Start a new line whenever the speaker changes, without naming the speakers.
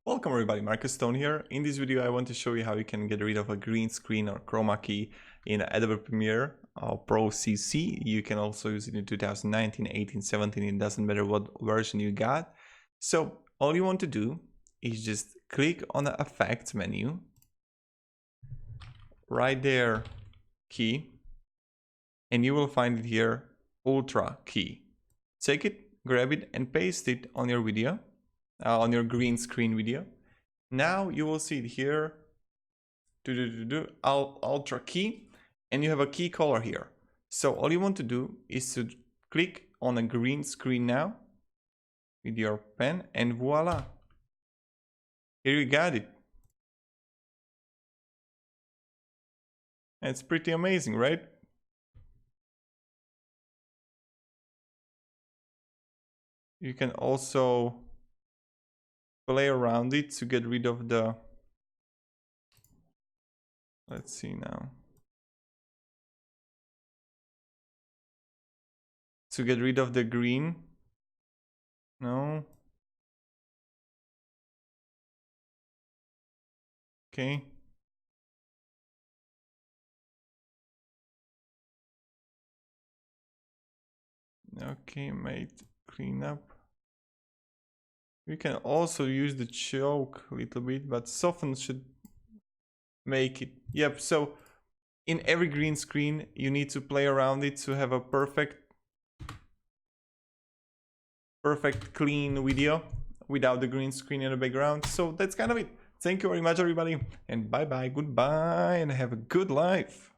Welcome everybody, Marcus Stone here. In this video I want to show you how you can get rid of a green screen or chroma key in Adobe Premiere Pro CC. You can also use it in 2019, 18, 17, it doesn't matter what version you got. So all you want to do is just click on the effects menu, right there key, and you will find it here, ultra key. Take it, grab it and paste it on your video. On your green screen video. Now you will see it here, ultra key, and you have a key color here. So all you want to do is to click on a green screen now with your pen, and voila, here you got it. It's pretty amazing, right? You can also play around it to get rid of the, let's see now, to get rid of the green. No, okay, okay, mate, clean up. We can also use the choke a little bit, but soften should make it. Yep, so in every green screen, you need to play around it to have a perfect clean video without the green screen in the background. So that's kind of it. Thank you very much, everybody, and bye-bye, goodbye, and have a good life.